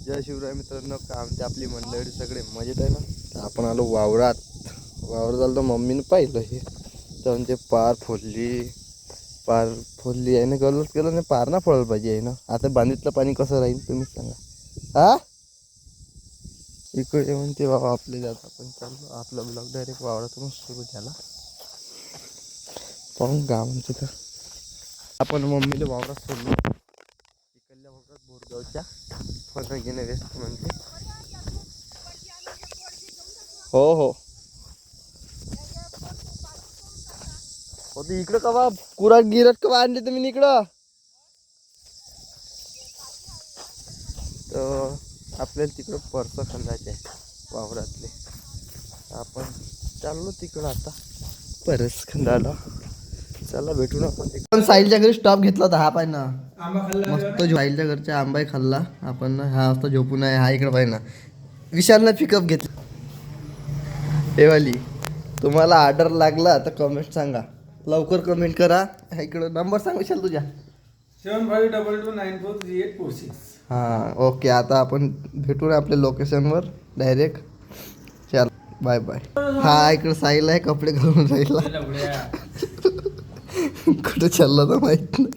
जय शिवराय मित्रांनो, आमची आपली मंडळी सगळे मजेत आहे ना. तर आपण आलो वावरात. झालं तर मम्मीनं पाहिलं हे तर म्हणजे पार फोडली आहे ना. गलत केलं नाही, पार ना फोडायला पाहिजे आहे ना. आता बांधीतलं पाणी कसं राहील तुम्ही सांगा. हा इकडे म्हणते बाबा आपले जात. आपण चाललो आपला ब्लॉग डायरेक्ट वावरातूनच सुरू झाला. पाहून का म्हणते तर आपण मम्मीला वावरात सोडलो. इकडल्या वावरात बोरगावच्या फळ घेणे व्यस्त म्हणते. हो हो होती इकडं कवा कुराट गिरट कवा आणले तुम्ही इकडं. तर आपल्याला तिकडं परस खंदायचे आहे वावरातले. आपण चाललो तिकडं आता परस खंदायला. चला भेटू ना. पण साहिलच्या घरी स्टॉप घेतला होता हा पाहिजे ना. मस्त साहिलच्या घरच्या आंबाही खाल्ला आपण. हा वाजता झोपून आहे. हा इकडं पाहिजे ना. विशालनं पिकअप घेतला. हे वाली तुम्हाला ऑर्डर लागला तर कमेंट सांगा. लवकर कमेंट करा. इकडं नंबर सांग विशाल तुझ्या. 7522943846. हां ओके. आता आपण भेटू ना आपल्या लोकेशनवर डायरेक्ट. चल बाय बाय. हा इकडं साहिल आहे कपडे घालून राहिला. कुठं चालला तर माहित नाही.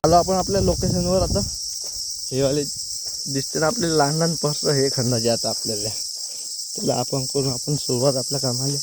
आलो आपण आपल्या लोकेशनवर आता. हे वाले दिसते ना आपले लहान लहान पर्स हे खंडाचे आता आपल्याला. त्याला आपण करून आपण सुरुवात आपल्या कामाला.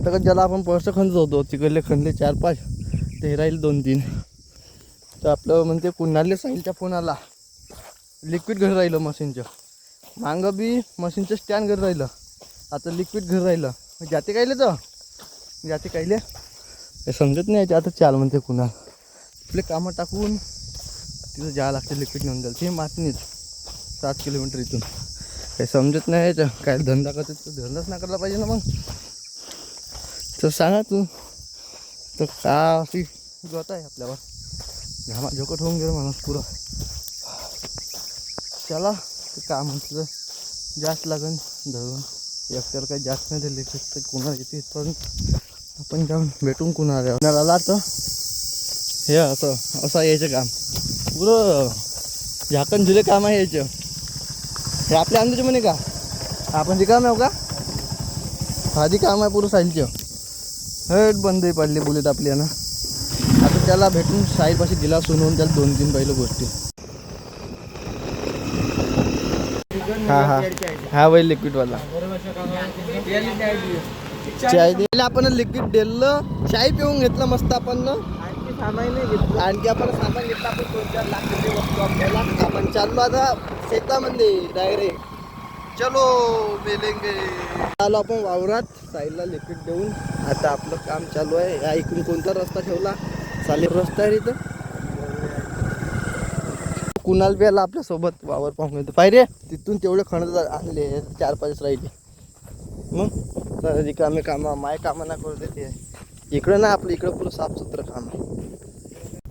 तर ज्याला आपण पर्स खंदत होतो तिकडले खंदले 4-5 ते राहील 2-3. तर आपलं म्हणते कुणाले साहिलच्या फोन आला. लिक्विड घरी राहिलं मशीनचं. मागं बी मशीनचं स्टँड घरी राहिलं. आता लिक्विड घरी राहिलं. जाते कायले तर जाते कायले हे समजत नाही. आता चाल म्हणते कुणाल आपले कामं टाकून तिथं जावं लागते. लिक्विड नेऊन द्याल ते मातनीच 7 किलोमीटर इथून. काही समजत नाही याचं. काय धंदा करते तर धंदाच नाही करायला पाहिजे ना मग. तर सांगा तू तर का अशी गत आहे आपल्यावर. घामा झोकट होऊन गेलं माणूस पुरा. चला ते का म्हटलं जास्त लागन धरून एकट्याला काही जास्त नाही दिले तर कुणाला येते पण आपण जाऊन भेटून कुणाला आला तर हे असं यायचं काम पुरं झाकण झुले काम आहे यायचं. हे आपल्या अंदाजे म्हणे का आपण जे काम आहे का आधी काम आहे पुरं साईलचं. हट बंद पडली बुलेट आपली ना. आता त्याला भेटून साईलपाशी दिला सोनवून त्याला 2-3 पहिलं गोष्टी. हा वय लिक्विडवाला चाय दिली आपण. लिक्विड दिलं चाय पिऊन घेतलं मस्त आपण. आणखी आपण सामान घेतलं. आपण 2-4 लाखाची वस्तू आपल्याला. आपण चाललो आता शेतामध्ये डायरेक्ट. चलो मिलेंगे. आलो आपण वावरात साईडला लिक्विड देऊन. आता आपलं काम चालू आहे. या इकडून कोणता रस्ता ठेवला चालेल रस्ता आहे इथं. कुणाल बी आला आपल्यासोबत वावर पाहून येतो पाहिजे. तिथून तेवढे खणत आणले 4-5 राहिले. मग रिकामे कामं माय कामं नाही करू देते. इकडं ना आपलं इकडं पुरं साफसुथरं काम आहे.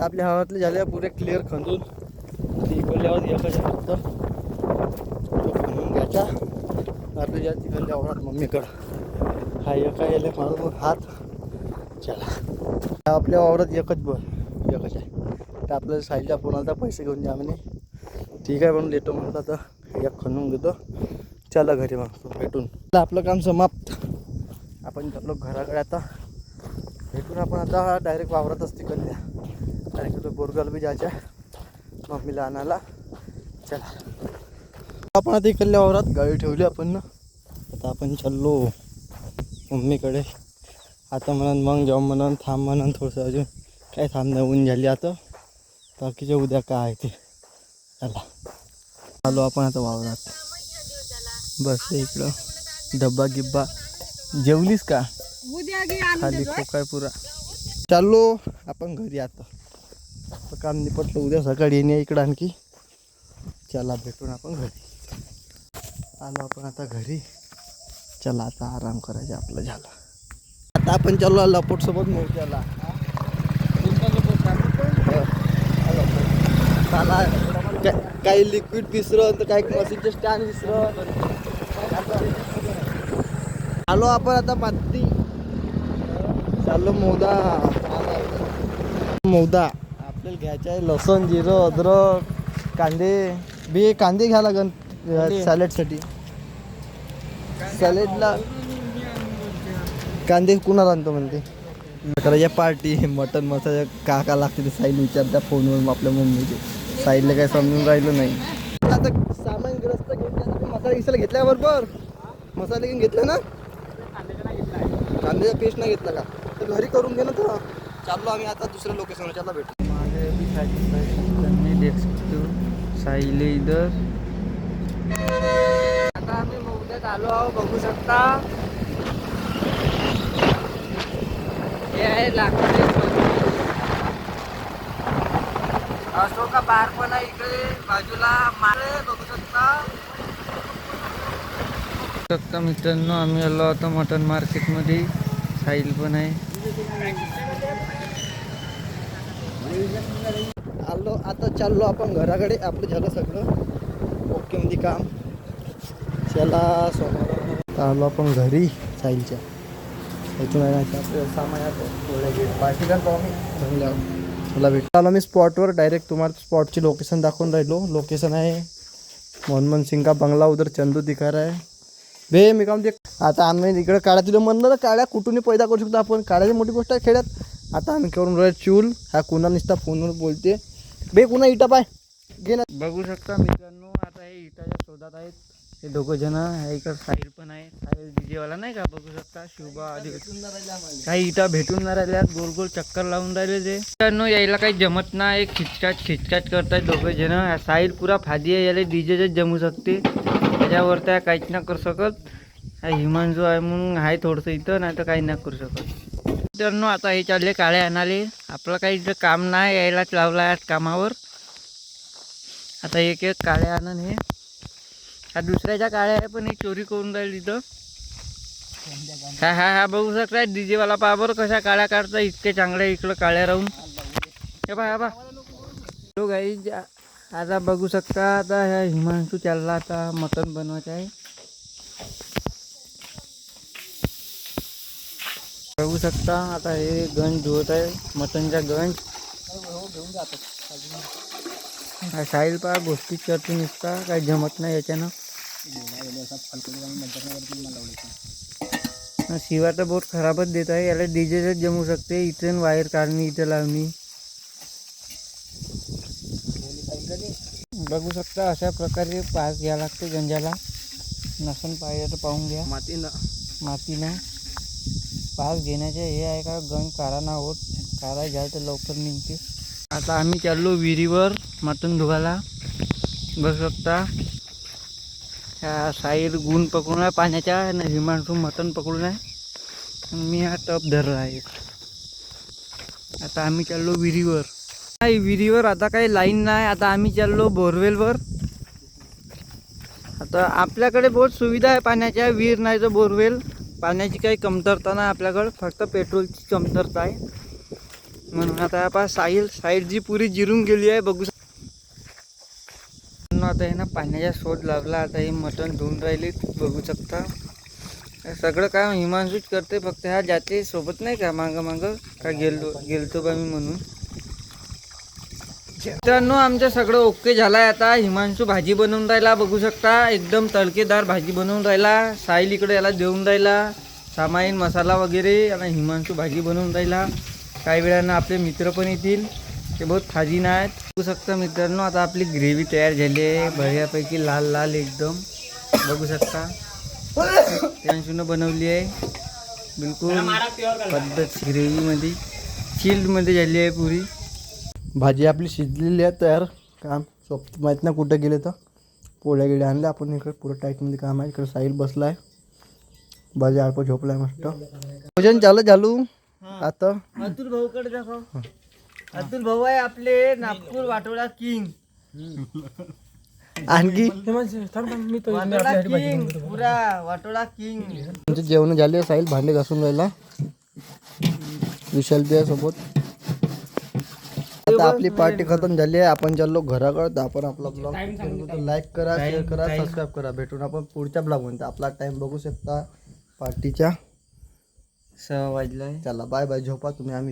आपल्या हवातले झाले पुरे क्लिअर खंदून. इकडल्यावर एकाच्या फक्त खणून घ्यायचा अर्ध्या तिकडल्या वावरात मम्मीकडं हा एका यायला मारून हात. चला आपल्या वावरात एकच आहे तर आपल्याला साईडच्या फोनाला पैसे घेऊन द्या म्हणे. ठीक आहे म्हणून देतो म्हणलं तर एक खणून घेतो. चला घरी मग भेटून आपलं काम समाप्त. आपण चाललो घराकडे आता. भेटून आपण आता डायरेक्ट वावरातच तिकडल्या डायरेक्ट बोरगाल बी जायच्या मम्मीला आणायला. चला आपण आता इकडल्या वावरात गाडी ठेवली आपण ना. आता आपण चाललो मम्मीकडे. आता म्हणून मग जाऊ म्हणून थांब म्हणून थोडंसं अजून काय थांब ऊन झाली आता. बाकीच्या उद्या काय आहे ते. चला आलो आपण आता वावरात. बस इकडं डब्बा गिब्बा. जेवलीस का? खाली काय पुरा. चाललो आपण घरी आता. काम निपटलं उद्या सकाळी येणे इकडं आणखी. चला भेटून आपण घरी. आलो आपण आता घरी. चला आता आराम करायचा आपलं झालं. आता आपण चाललो लपोटसोबत मोर्चाला. काही लिक्विड विसरत तर काही मशीनचे स्टँड विसरत. आलो आपण आता पाती. चाललो मौदा आपल्याला घ्यायचं आहे. लसूण जिरं अद्रक कांदे घ्या लागन सॅलेडसाठी. सॅलेडला कांदे कुणाला आणतो म्हणते करायच्या पार्टी. मटन मसाला का लागते ते साईल विचारत्या फोनवर आपल्या मम्मीचे. साईलला काय समजून राहिलं नाही. आता सामान ग्रस्त घेऊन मसाला गिसाला घेतल्याबरोबर मसाले घेऊन घेतला ना. कांद्याचा पेस्ट नाही घेतला का तर घरी करून घे ना. तर चाललो आम्ही आता दुसऱ्या लोकेशनला भेटू. माझे भी साइड देख सकते हो साइले इधर. आता आम्ही मौद्यात आलो आहो. बघू शकता हे आहे लाकडी अशोका बार पण आहे इकडे बाजूला. मारे बघू शकता मित्रांनो. आम्ही आलो आता मटन मार्केटमध्ये. साईल पण आहे. आलो आता चाललो आपण घराकडे. आपलं झालं सगळं ओके मध्ये काम. चला सोमवार आलो आपण घरी साईलच्या. इथून आपलं सामान पार्टी करतो आम्ही. मला भेटला आलो मी स्पॉटवर. डायरेक्ट तुम्हाला स्पॉटची लोकेशन दाखवून राहिलो. लोकेशन आहे मनमोहन सिंग का बंगला. उधर चंदू दिखा रहा है बे. मी काम ते आता आम्ही इकडे काळ्या तुला म्हणलं ना काळ्या कुठूनही पैदा करू शकतो आपण. काळ्याची मोठी गोष्ट आहे खेड्यात. आता आम्ही करून राहिलो चूल. हा कुणा निसता फोनवर बोलते बे. कुणा इटा पाय घे ना. बघू शकता मित्रांनो. आता हे इटाच्या शोधात आहेत हे दोघं जण. इकडे साहिल पण आहे. साहिल डीजेवाला नाही का. बघू शकता शिवबा आधी काही इटा भेटून नाही राहिल्यात. गोल गोल चक्कर लावून राहिले ते मित्रांनो. यायला काही जमत नाही. खिचकाट करतायत दोघं जण. साहिल पुरा फादी आहे. याला डीजेच जमू शकते. त्याच्यावर त्या काहीच नाही करू शकत. हिमांशू आहे म्हणून आहे थोडंसं इथं. नाही तर काही नाही करू शकत मित्रांनो. आता हे चालले काळे आणाले. आपलं काही इथं काम नाही. यायलाच लावला आहे कामावर. आता एक काळे आणन. हे हा दुसऱ्याच्या काळ्या आहे पण हे चोरी करून राहील इथं. हा बघू शकता डीजेवाला. पहा बरं कशा काळ्या काढता. इतके चांगल्या इकडं काळ्या राहून. हे बा तो गाई. आता बघू शकता आता ह्या हिमांशू चालला आता मटण बनवायचं आहे. बघू शकता आता हे गंज धुवत आहे. मटणचा गंज. साहिल पहा गोष्टी करते नुसता. काही जमत नाही याच्यानं. शिवा तर बहुत खराबच देत आहे. याला डीजेच जमू शकते. इथून वायर काढणी इथं लावणी. बघू शकता अशा प्रकारे पास घ्यावं लागते गंजाला. नसून पाहिजे तर पाहून घ्या. मातीनं पास घेण्याचे हे आहे का. गंज काढा ना होत. काढा घ्या तर लवकर निघते. आता आम्ही चाललो विहिरीवर मटण धुवायला. बघू शकता ह्या साईड गुण पकडून आहे पाण्याच्या. आणि हिमांशू मटण पकडून आहे. मी हा टप धरला आहे. आता आम्ही चाललो विहिरीवर. विहिरीवर आता काही लाईन नाही. आता आम्ही चाललो बोरवेलवर. आता आपल्याकडे बहुत सुविधा आहे पाण्याच्या. विहीर नाही तर बोरवेल. पाण्याची काही कमतरता नाही आपल्याकडं. फक्त पेट्रोलची कमतरता आहे. म्हणून आता साईड जी पुरी जिरून गेली आहे. बघू मित्रांनो आता हे ना पाण्याचा शोध लावला. आता हे मटण धुवून राहिले बघू शकता. हे सगळं काम हिमांशूच करते, फक्त ह्या जाते सोबत नाही का मागं का गेलतो का मी म्हणून. मित्रांनो आमचं सगळं ओके झालंय. आता हिमांशू भाजी बनवून राहिला बघू शकता. एकदम तडकेदार भाजी बनवून राहिला. साहिल इकडे याला देऊन राहिला सामाईन मसाला वगैरे. आणि हिमांशू भाजी बनवून राहिला. काही वेळानं आपले मित्र पण येतील, ते बहुत फाजीन आहेत बघू शकता मित्रांनो. आता आपली ग्रेव्ही तयार झाली आहे बढियापैकी, लाल लाल एकदम बघू शकता. हिमांशूनं बनवली आहे बिलकुल पद्धत ग्रेव्हीमध्ये, चिल्डमध्ये झाली आहे पुरी. भाजी आपली शिजलेली आहे तयार. काम सोप माहीत नाही कुठं गेले तर पोळ्या गिड्या आणल्या आपण. इकडे पुरं टाईटमध्ये काम आहे. इकडे साहिल बसला आहे, भाजी आडपं झोपलाय मस्त. भोजन झालं आता. अतुल भाऊकडे दाखव. अतुल भाऊ आहे आपले नागपूर वाटोळा किंग. आणखी वाटोळा किंग, पुरा वाटोळा किंग. म्हणजे जेवण झाले. साहिल भांडे घासून राहिला विशाल सोबत. आता आपली पार्टी खतम झाली आहे. आपण चाललो घराकडे. आपण आपला ब्लॉग लाईक करा, शेअर करा, सबस्क्राईब करा. भेटून आपण पुढच्या ब्लॉग मध्ये. आपला टाइम बघू शकता पार्टीच्या 6 वाजलाय. चला बाय बाय. झोपा तुम्ही. आम्ही